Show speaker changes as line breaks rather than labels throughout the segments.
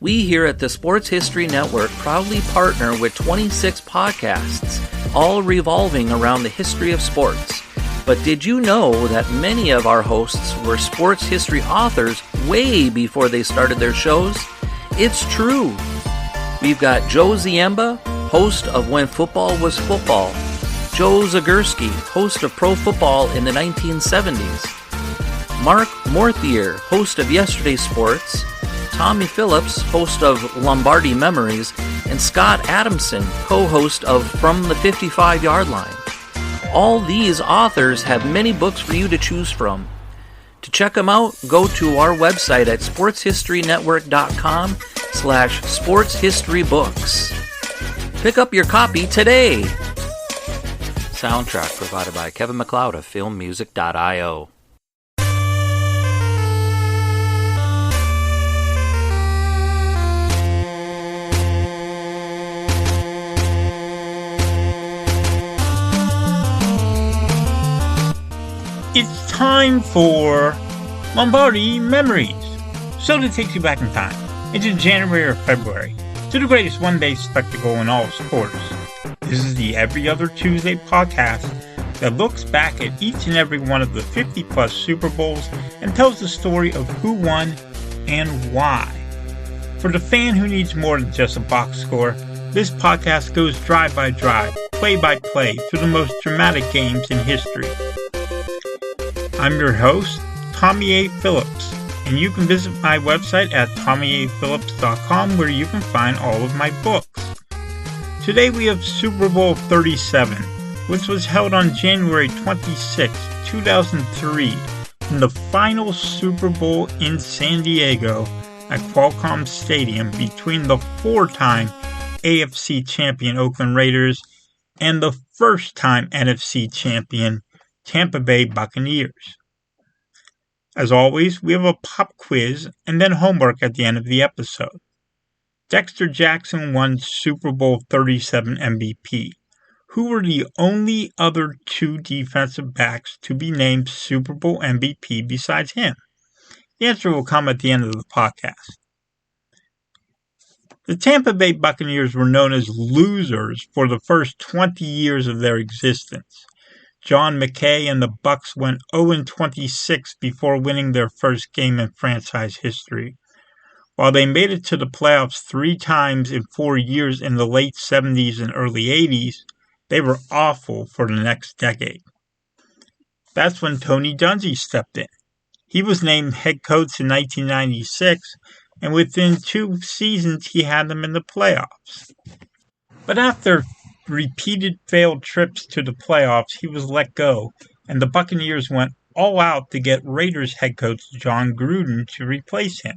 We here at the Sports History Network proudly partner with 26 podcasts, all revolving around the history of sports. But did you know that many of our hosts were sports history authors way before they started their shows? It's true. We've got Joe Ziemba, host of When Football Was Football, Joe Zagurski, host of Pro Football in the 1970s, Mark Morthier, host of Yesterday's Sports, Tommy Phillips, host of Lombardi Memories, and Scott Adamson, co-host of From the 55-Yard Line. All these authors have many books for you to choose from. To check them out, go to our website at sportshistorynetwork.com/sportshistorybooks. Pick up your copy today. Soundtrack provided by Kevin MacLeod of filmmusic.io.
It's time for Lombardi Memories. So that takes you back in time, into January or February, to the greatest one-day spectacle in all of sports. This is the Every Other Tuesday podcast that looks back at each and every one of the 50-plus Super Bowls and tells the story of who won and why. For the fan who needs more than just a box score, this podcast goes drive by drive, play by play, through the most dramatic games in history. I'm your host, Tommy A. Phillips, and you can visit my website at tommyaphillips.com where you can find all of my books. Today we have Super Bowl 37, which was held on January 26, 2003, in the final Super Bowl in San Diego at Qualcomm Stadium between the four-time AFC champion Oakland Raiders and the first-time NFC champion Tampa Bay Buccaneers. As always, we have a pop quiz and then homework at the end of the episode. Dexter Jackson won Super Bowl 37 MVP. Who were the only other two defensive backs to be named Super Bowl MVP besides him? The answer will come at the end of the podcast. The Tampa Bay Buccaneers were known as losers for the first 20 years of their existence. John McKay and the Bucs went 0-26 before winning their first game in franchise history. While they made it to the playoffs 3 times in 4 years in the late 70s and early 80s, they were awful for the next decade. That's when Tony Dungy stepped in. He was named head coach in 1996, and within 2 seasons he had them in the playoffs. But after repeated failed trips to the playoffs, he was let go, and the Buccaneers went all out to get Raiders head coach John Gruden to replace him.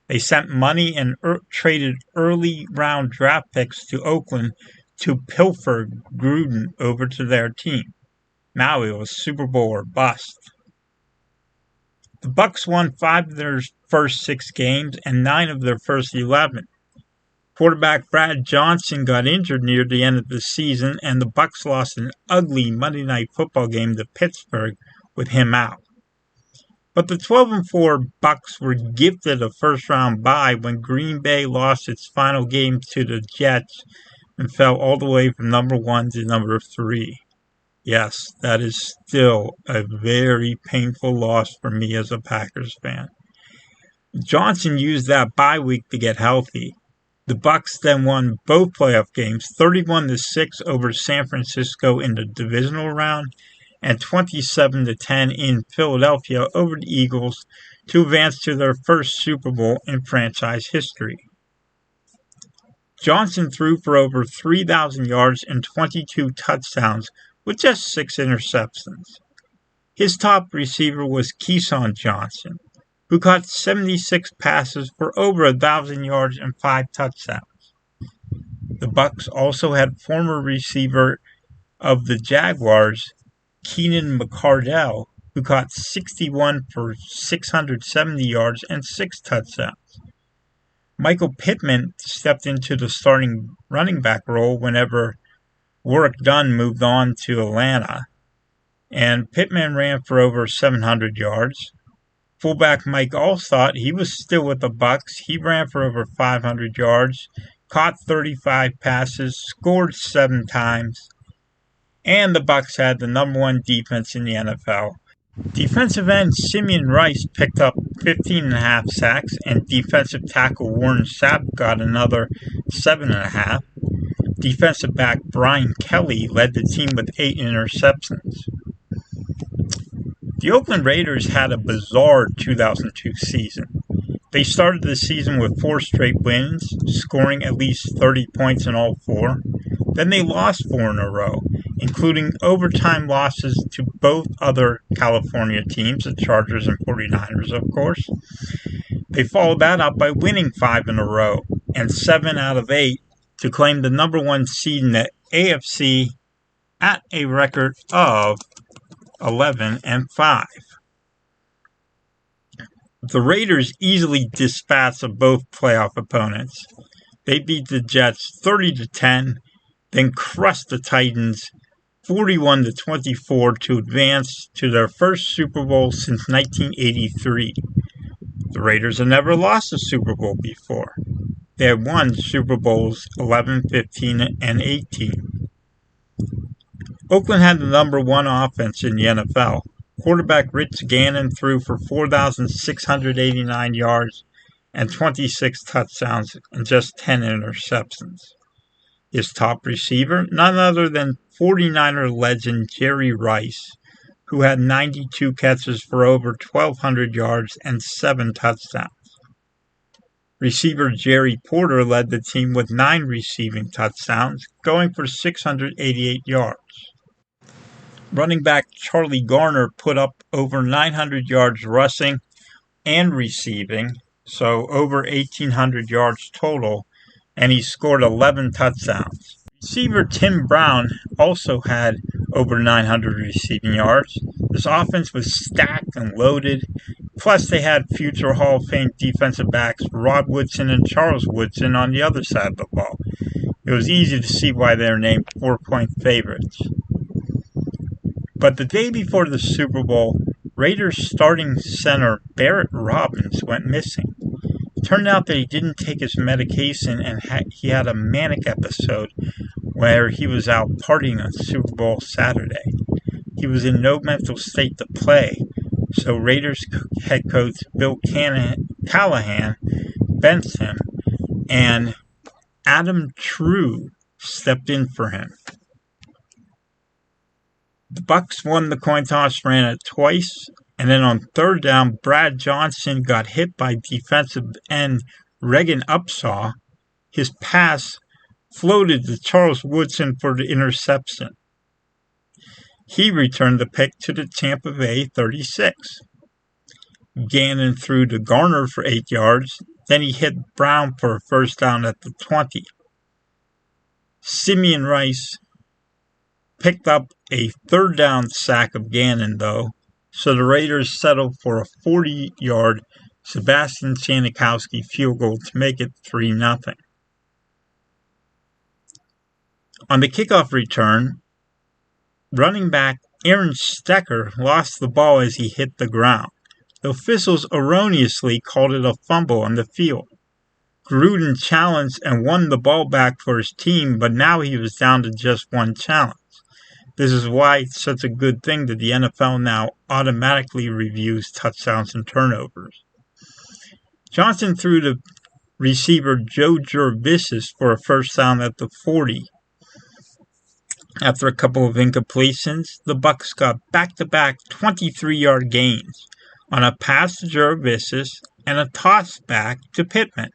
They sent money and traded early round draft picks to Oakland to pilfer Gruden over to their team. Now it was Super Bowl or bust. The Bucs won 5 of their first 6 games and 9 of their first 11. Quarterback Brad Johnson got injured near the end of the season, and the Bucs lost an ugly Monday Night Football game to Pittsburgh with him out. But the 12-4 Bucs were gifted a first-round bye when Green Bay lost its final game to the Jets and fell all the way from number 1 to number 3. Yes, that is still a very painful loss for me as a Packers fan. Johnson used that bye week to get healthy. The Bucs then won both playoff games, 31-6 over San Francisco in the divisional round, and 27-10 in Philadelphia over the Eagles to advance to their first Super Bowl in franchise history. Johnson threw for over 3,000 yards and 22 touchdowns with just 6 interceptions. His top receiver was Keyshawn Johnson, who caught 76 passes for over 1,000 yards and 5 touchdowns. The Bucs also had former receiver of the Jaguars, Keenan McCardell, who caught 61 for 670 yards and 6 touchdowns. Michael Pittman stepped into the starting running back role whenever Warrick Dunn moved on to Atlanta, and Pittman ran for over 700 yards. Fullback Mike Allstott, he was still with the Bucs. He ran for over 500 yards, caught 35 passes, scored 7 times, and the Bucs had the number 1 defense in the NFL. Defensive end Simeon Rice picked up 15.5 sacks, and defensive tackle Warren Sapp got another 7.5. Defensive back Brian Kelly led the team with 8 interceptions. The Oakland Raiders had a bizarre 2002 season. They started the season with 4 straight wins, scoring at least 30 points in all 4. Then they lost 4 in a row, including overtime losses to both other California teams, the Chargers and 49ers, of course. They followed that up by winning 5 in a row and 7 out of 8 to claim the number 1 seed in the AFC at a record of 11-5. The Raiders easily dispatched of both playoff opponents. They beat the Jets 30-10, then crushed the Titans 41-24 to advance to their first Super Bowl since 1983. The Raiders have never lost a Super Bowl before. They have won Super Bowls 11, 15, and 18. Oakland had the number 1 offense in the NFL. Quarterback Rich Gannon threw for 4,689 yards and 26 touchdowns and just 10 interceptions. His top receiver, none other than 49er legend Jerry Rice, who had 92 catches for over 1,200 yards and 7 touchdowns. Receiver Jerry Porter led the team with 9 receiving touchdowns, going for 688 yards. Running back Charlie Garner put up over 900 yards rushing and receiving, so over 1,800 yards total, and he scored 11 touchdowns. Receiver Tim Brown also had over 900 receiving yards. This offense was stacked and loaded. Plus, they had future Hall of Fame defensive backs Rod Woodson and Charles Woodson on the other side of the ball. It was easy to see why they were named 4-point favorites. But the day before the Super Bowl, Raiders starting center Barrett Robbins went missing. It turned out that he didn't take his medication and he had a manic episode where he was out partying on Super Bowl Saturday. He was in no mental state to play, so Raiders head coach Bill Callahan benched him, and Adam True stepped in for him. The Bucs won the coin toss, ran it twice, and then on 3rd down, Brad Johnson got hit by defensive end Regan Upshaw. His pass floated to Charles Woodson for the interception. He returned the pick to the Tampa Bay 36. Gannon threw to Garner for 8 yards. Then he hit Brown for a first down at the 20. Simeon Rice picked up a 3rd down sack of Gannon, though, so the Raiders settled for a 40-yard Sebastian Janikowski field goal to make it 3-0. On the kickoff return, running back Aaron Stecker lost the ball as he hit the ground. The officials erroneously called it a fumble on the field. Gruden challenged and won the ball back for his team, but now he was down to just 1 challenge. This is why it's such a good thing that the NFL now automatically reviews touchdowns and turnovers. Johnson threw to receiver Joe Jurevicius for a first down at the 40. After a couple of incompletions, the Bucs got back-to-back 23-yard gains on a pass to Jurevicius and a toss back to Pittman.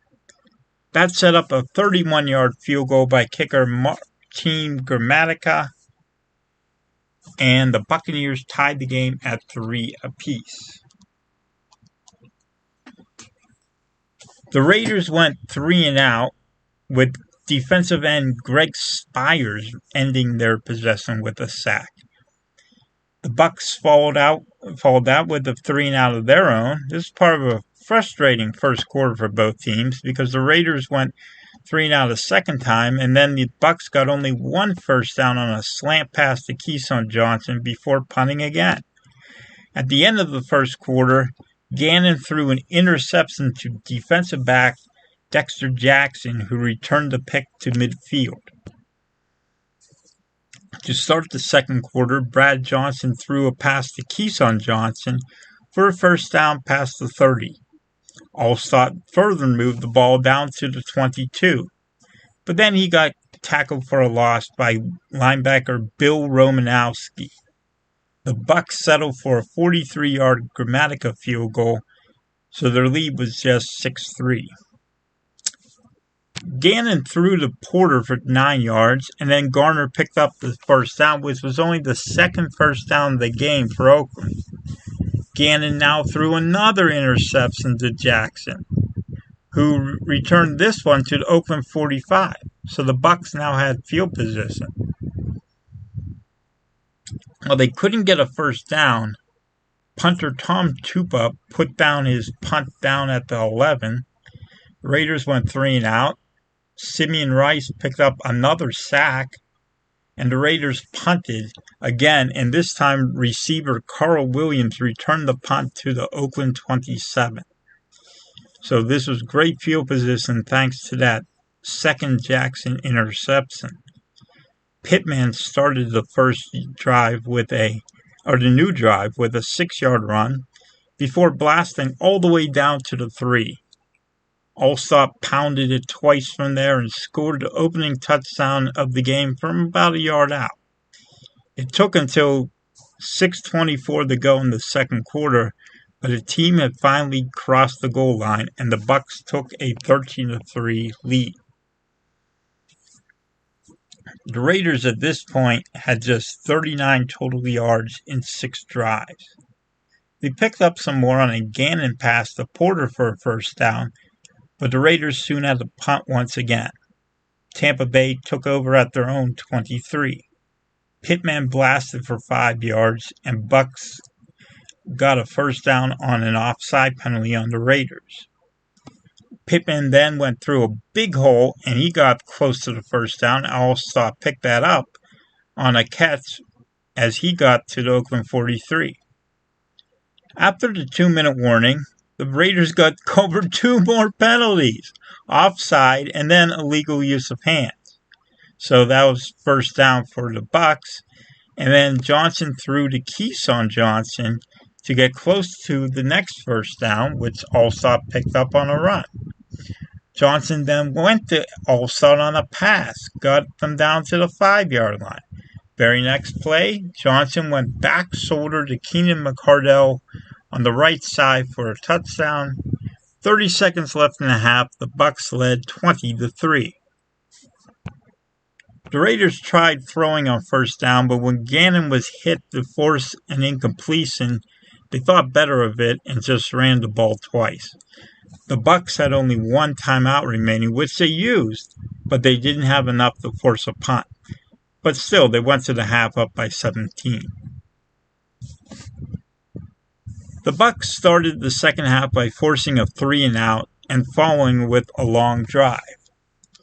That set up a 31-yard field goal by kicker Martin Gramatica, and the Buccaneers tied the game at 3 apiece. The Raiders went 3-out, with defensive end Greg Spires ending their possession with a sack. The Bucs followed that with a 3-out of their own. This is part of a frustrating first quarter for both teams because the Raiders went 3-out a second time, and then the Bucs got only 1 first down on a slant pass to Keyshawn Johnson before punting again. At the end of the first quarter, Gannon threw an interception to defensive back Dexter Jackson, who returned the pick to midfield. To start the second quarter, Brad Johnson threw a pass to Keyshawn Johnson for a first down past the 30. Allstott further moved the ball down to the 22, but then he got tackled for a loss by linebacker Bill Romanowski. The Bucs settled for a 43-yard Gramatica field goal, so their lead was just 6-3. Gannon threw to Porter for 9 yards, and then Garner picked up the first down, which was only the second first down of the game for Oakland. Gannon now threw another interception to Jackson, who returned this one to the Oakland 45, so the Bucs now had field position. Well, they couldn't get a first down. Punter Tom Tupa put down his punt down at the 11. Raiders went 3 and out. Simeon Rice picked up another sack, and the Raiders punted again, and this time receiver Carl Williams returned the punt to the Oakland 27. So this was great field position thanks to that second Jackson interception. Pittman started the new drive with a 6-yard run before blasting all the way down to the 3. Allstott pounded it twice from there and scored the opening touchdown of the game from about a yard out. It took until 6:24 to go in the second quarter, but the team had finally crossed the goal line and the Bucs took a 13-3 lead. The Raiders at this point had just 39 total yards in 6 drives. They picked up some more on a Gannon pass to Porter for a first down, but the Raiders soon had to punt once again. Tampa Bay took over at their own 23. Pittman blasted for 5 yards, and Bucs got a first down on an offside penalty on the Raiders. Pittman then went through a big hole, and he got close to the first down. Allstott picked that up on a catch as he got to the Oakland 43. After the 2-minute warning, the Raiders got covered 2 more penalties, offside, and then illegal use of hands. So that was first down for the Bucs, and then Johnson threw to Keyshawn Johnson to get close to the next first down, which Allstott picked up on a run. Johnson then went to Allstott on a pass, got them down to the 5-yard line. Very next play, Johnson went back shoulder to Keenan McCardell on the right side for a touchdown. 30 seconds left in the half, the Bucs led 20-3. The Raiders tried throwing on first down, but when Gannon was hit to force an incompletion, they thought better of it and just ran the ball twice. The Bucs had only 1 timeout remaining, which they used, but they didn't have enough to force a punt. But still, they went to the half up by 17. The Bucs started the second half by forcing a 3-and-out and following with a long drive.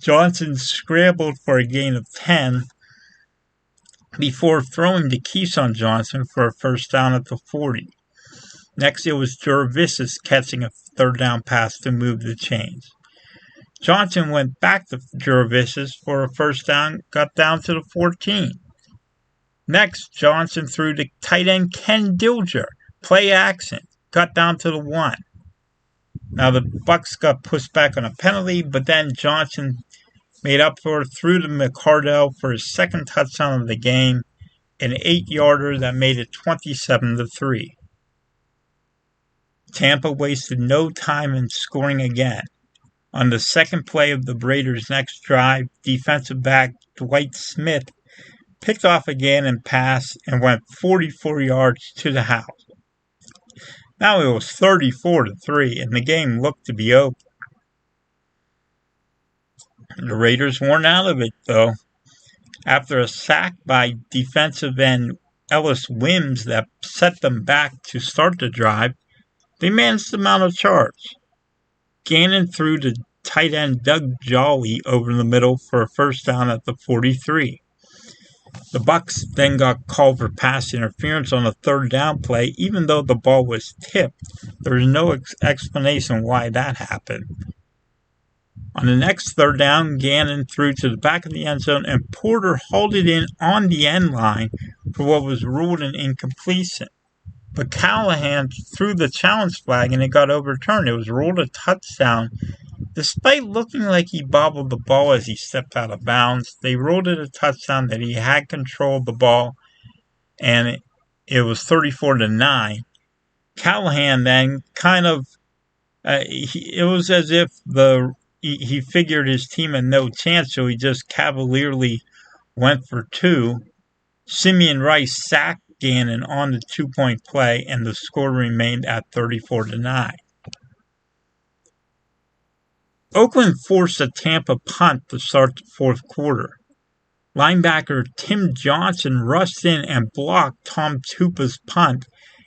Johnson scrambled for a gain of 10 before throwing to Keyshawn Johnson for a first down at the 40. Next, it was Jurevicius catching a third down pass to move the chains. Johnson went back to Jurevicius for a first down, got down to the 14. Next, Johnson threw to tight end Ken Dilger, play action, got down to the 1. Now the Bucs got pushed back on a penalty, but then Johnson made up for it, threw to McCardell for his second touchdown of the game, an 8-yarder that made it 27-3. Tampa wasted no time in scoring again. On the second play of the Raiders' next drive, defensive back Dwight Smith picked off a Gannon pass and went 44 yards to the house. Now it was 34-3, and the game looked to be over. The Raiders weren't out of it, though. After a sack by defensive end Ellis Wims that set them back to start the drive, they managed to mount a charge. Gannon threw to tight end Doug Jolly over the middle for a first down at the 43. The Bucs then got called for pass interference on a third down play, even though the ball was tipped. There was no explanation why that happened. On the next third down, Gannon threw to the back of the end zone, and Porter hauled it in on the end line for what was ruled an incompletion. But Callahan threw the challenge flag, and it got overturned. It was ruled a touchdown. Despite looking like he bobbled the ball as he stepped out of bounds, they ruled it a touchdown, that he had control of the ball, and it was 34-9. Callahan then kind of, it was as if he figured his team had no chance, so he just cavalierly went for two. Simeon Rice sacked Gannon on the 2-point play, and the score remained at 34-9. Oakland forced a Tampa punt to start the fourth quarter. Linebacker Tim Johnson rushed in and blocked Tom Tupa's punt,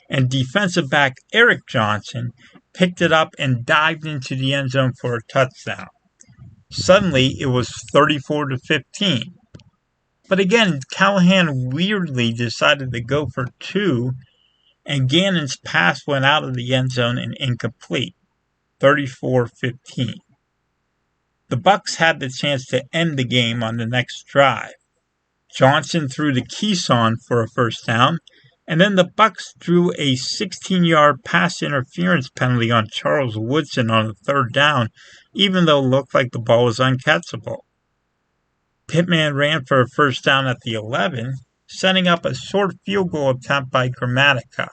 and defensive back Eric Johnson picked it up and dived into the end zone for a touchdown. Suddenly, it was 34-15. But again, Callahan weirdly decided to go for two, and Gannon's pass went out of the end zone and incomplete. 34-15. The Bucs had the chance to end the game on the next drive. Johnson threw to Keeson for a first down, and then the Bucs drew a 16-yard pass interference penalty on Charles Woodson on the third down, even though it looked like the ball was uncatchable. Pittman ran for a first down at the 11, setting up a short field goal attempt by Gramatica.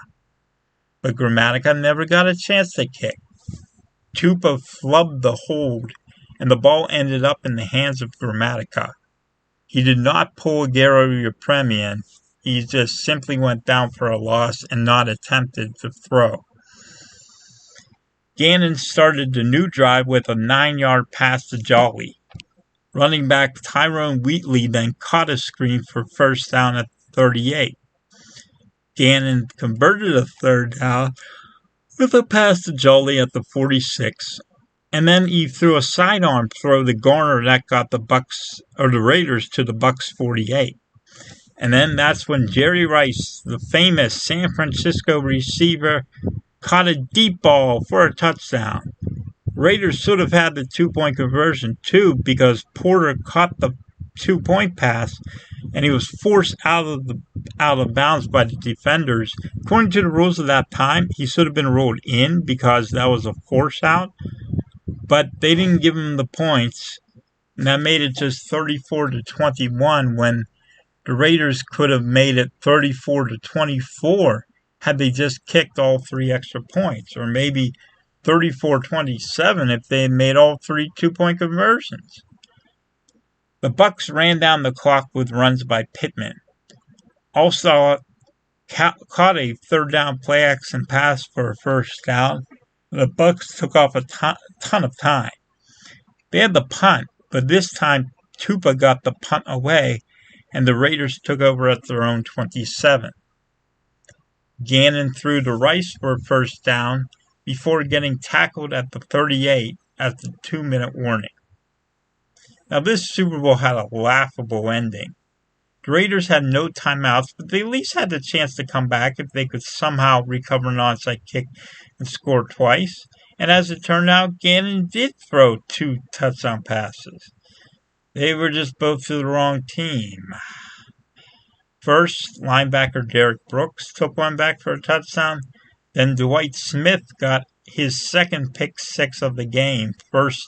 But Gramatica never got a chance to kick. Tupa flubbed the hold, and the ball ended up in the hands of Gramatica. He did not pull a Garo Yepremian. He just simply went down for a loss and not attempted to throw. Gannon started the new drive with a 9-yard pass to Jolly. Running back Tyrone Wheatley then caught a screen for first down at 38. Gannon converted a third down with a pass to Jolly at the 46. And then he threw a sidearm throw to Garner that got the Raiders to the Bucs 48. And then that's when Jerry Rice, the famous San Francisco receiver, caught a deep ball for a touchdown. Raiders should have had the 2-point conversion too, because Porter caught the 2-point pass and he was forced out of bounds by the defenders. According to the rules of that time, he should have been ruled in because that was a force out. But they didn't give him the points, and that made it just 34-21 when the Raiders could have made it 34-24 had they just kicked all 3 extra points, or maybe 34-27 if they had made all 3 2-point conversions. The Bucs ran down the clock with runs by Pittman. Also caught a third down play action pass for a first down. The Bucs took off a ton of time. They had the punt, but this time Tupa got the punt away, and the Raiders took over at their own 27. Gannon threw to Rice for a first down before getting tackled at the 38 at the 2-minute warning. Now, this Super Bowl had a laughable ending. The Raiders had no timeouts, but they at least had the chance to come back if they could somehow recover an onside kick and score twice. And as it turned out, Gannon did throw 2 touchdown passes. They were just both to the wrong team. First, linebacker Derek Brooks took one back for a touchdown. Then Dwight Smith got his second pick 6 of the game. First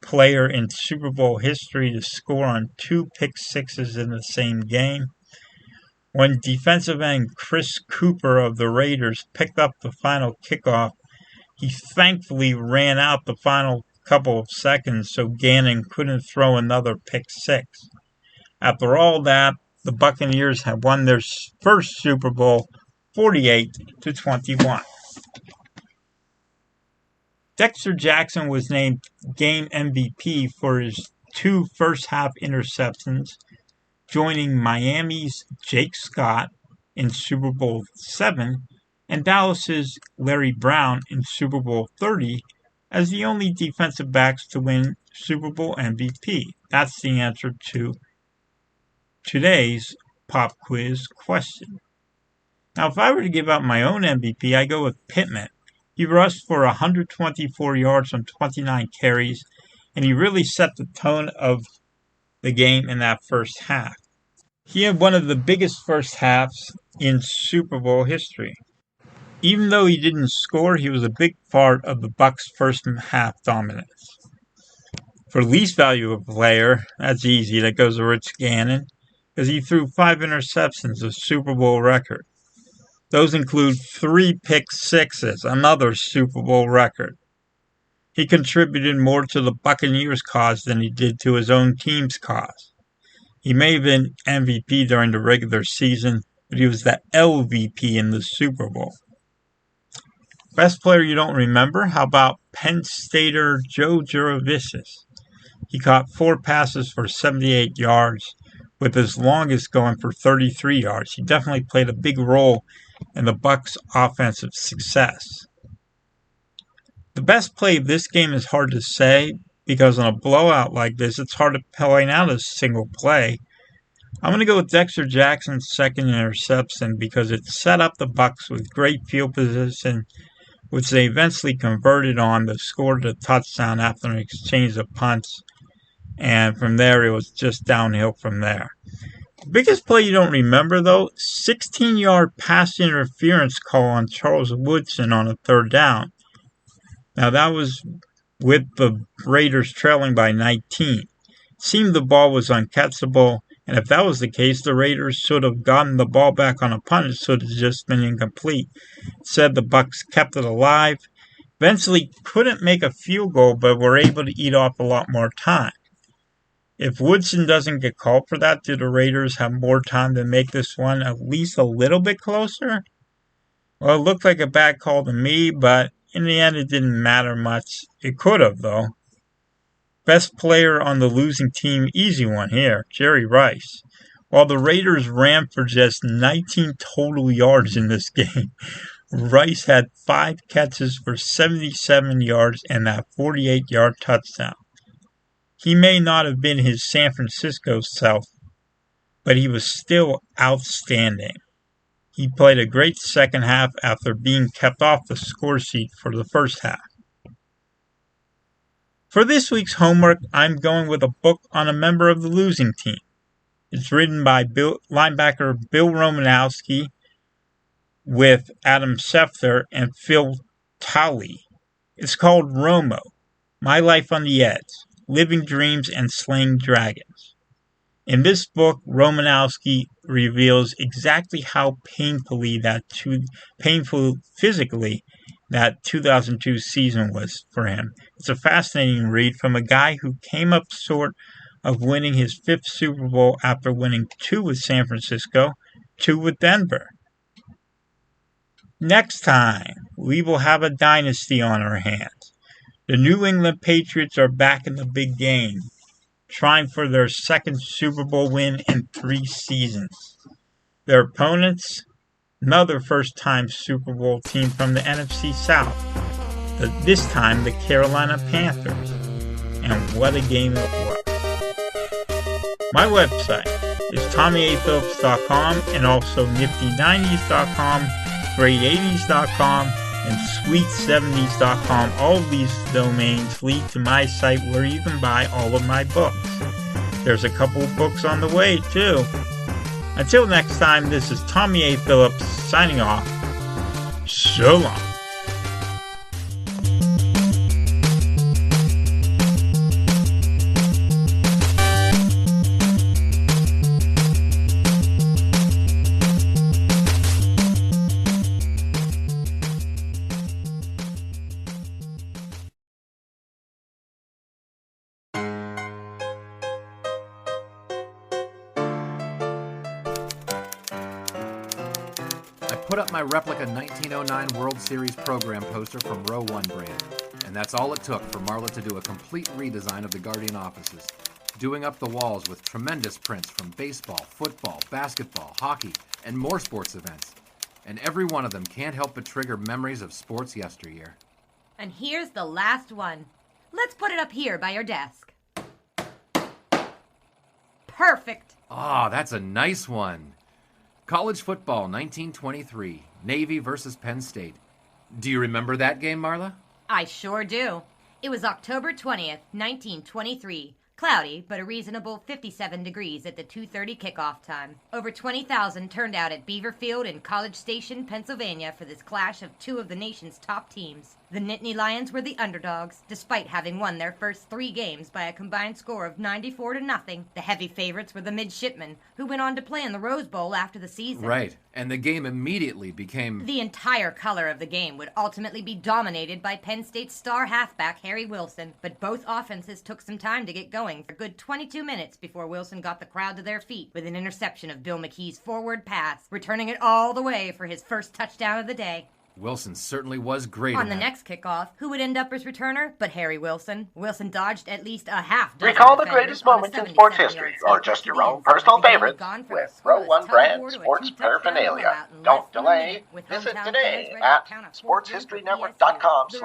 player in Super Bowl history to score on 2 pick 6s in the same game. When defensive end Chris Cooper of the Raiders picked up the final kickoff, he thankfully ran out the final couple of seconds so Gannon couldn't throw another pick 6. After all that, the Buccaneers had won their first Super Bowl 48-21. Dexter Jackson was named game MVP for his 2 first-half interceptions, joining Miami's Jake Scott in Super Bowl 7 and Dallas's Larry Brown in Super Bowl 30 as the only defensive backs to win Super Bowl MVP. That's the answer to today's pop quiz question. Now, if I were to give out my own MVP, I go with Pittman. He rushed for 124 yards on 29 carries, and he really set the tone of the game in that first half. He had one of the biggest first halves in Super Bowl history. Even though he didn't score, he was a big part of the Bucs' first half dominance. For least valuable player, that's easy. That goes to Rich Gannon, because he threw 5 interceptions, a Super Bowl record. Those include 3 pick sixes, another Super Bowl record. He contributed more to the Buccaneers' cause than he did to his own team's cause. He may have been MVP during the regular season, but he was the LVP in the Super Bowl. Best player you don't remember? How about Penn Stater Joe Jurevicius? He caught 4 passes for 78 yards, with his longest going for 33 yards. He definitely played a big role in the Bucs' offensive success. The best play of this game is hard to say, because in a blowout like this, it's hard to point out a single play. I'm going to go with Dexter Jackson's second interception because it set up the Bucs with great field position, which they eventually converted on to score the touchdown after an exchange of punts. And from there, it was just downhill from there. The biggest play you don't remember, though, 16-yard pass interference call on Charles Woodson on a third down. Now, that was with the Raiders trailing by 19. It seemed the ball was uncatchable, and if that was the case, the Raiders should have gotten the ball back on a punt. It should have just been incomplete. Instead, the Bucs kept it alive. Eventually, couldn't make a field goal, but were able to eat off a lot more time. If Woodson doesn't get called for that, do the Raiders have more time to make this one at least a little bit closer? Well, it looked like a bad call to me, but in the end, it didn't matter much. It could have, though. Best player on the losing team, easy one here, Jerry Rice. While the Raiders ran for just 19 total yards in this game, Rice had 5 catches for 77 yards and that 48-yard touchdown. He may not have been his San Francisco self, but he was still outstanding. He played a great second half after being kept off the score sheet for the first half. For this week's homework, I'm going with a book on a member of the losing team. It's written by linebacker Bill Romanowski with Adam Schefter and Phil Talley. It's called Romo, My Life on the Edge, Living Dreams and Slaying Dragons. In this book, Romanowski reveals exactly how painful physically that 2002 season was for him. It's a fascinating read from a guy who came up short of winning his 5th Super Bowl after winning 2 with San Francisco, 2 with Denver. Next time, we will have a dynasty on our hands. The New England Patriots are back in the big game, trying for their 2nd Super Bowl win in 3 seasons. Their opponents, another first-time Super Bowl team from the NFC South. This time, the Carolina Panthers. And what a game it was. My website is TommyAPhillips.com and also Nifty90s.com, Great80s.com, and Sweet70s.com. All of these domains lead to my site where you can buy all of my books. There's a couple of books on the way, too. Until next time, this is Tommy A. Phillips signing off. So long.
Put up my replica 1909 World Series program poster from Row 1 brand. And that's all it took for Marla to do a complete redesign of the Guardian offices, doing up the walls with tremendous prints from baseball, football, basketball, hockey, and more sports events. And every one of them can't help but trigger memories of sports yesteryear.
And here's the last one. Let's put it up here by your desk. Perfect.
Ah, that's a nice one. College football, 1923. Navy versus Penn State. Do you remember that game, Marla?
I sure do. It was October 20th, 1923. Cloudy, but a reasonable 57 degrees at the 2:30 kickoff time. Over 20,000 turned out at Beaver Field in College Station, Pennsylvania for this clash of two of the nation's top teams. The Nittany Lions were the underdogs, despite having won their first 3 games by a combined score of 94-0. The heavy favorites were the Midshipmen, who went on to play in the Rose Bowl after the season.
Right, and the game immediately became...
The entire color of the game would ultimately be dominated by Penn State's star halfback, Harry Wilson, but both offenses took some time to get going for a good 22 minutes before Wilson got the crowd to their feet with an interception of Bill McKee's forward pass, returning it all the way for his first touchdown of the day.
Wilson certainly was great
On the
that.
next kickoff, who would end up as returner but Harry Wilson? Wilson dodged at least a half dozen
Recall the
defenders
greatest
on a
moments in sports
77-yard
history,
sweep
or
to
just
the
your own
end zone
personal
with the game
favorites
gone for
with
a
Row
scoreless
1 brand
tug-of-war to a
sports
two-touchdown
paraphernalia.
blowout in
Don't
less than a
delay.
minute, with
Visit
hometown
today
fans ready to
at
count a fourth win for PSU. The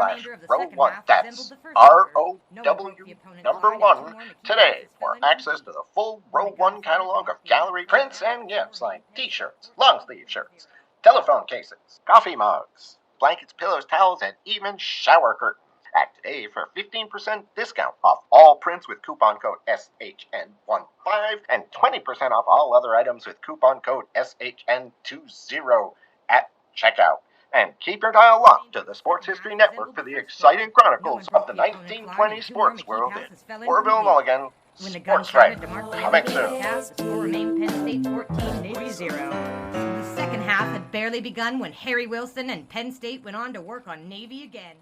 remainder of the second
sportshistorynetwork.com/row1.
half
That's
resembled the first quarter.
ROW
No one broke the opponent's
number
line, and
1
two more McKee
today
passes
for
fell into
access
the
to the full Row 1 catalog of gallery prints and gifts like t-shirts, long sleeve shirts, telephone cases, coffee mugs, blankets, pillows, towels, and even shower curtains. Act today for 15% discount off all prints with coupon code SHN15 and 20% off all other items with coupon code SHN20 at checkout. And keep your dial locked to the Sports History Network for the exciting chronicles of the 1920 sports world in Orville, Mulligan.
When the gun
Sports Strike,
shouted to mark the
coming
end of
soon.
the cast, the score remained Penn State 14, Navy 0. The second half had barely begun when Harry Wilson and Penn State went on to work on Navy again.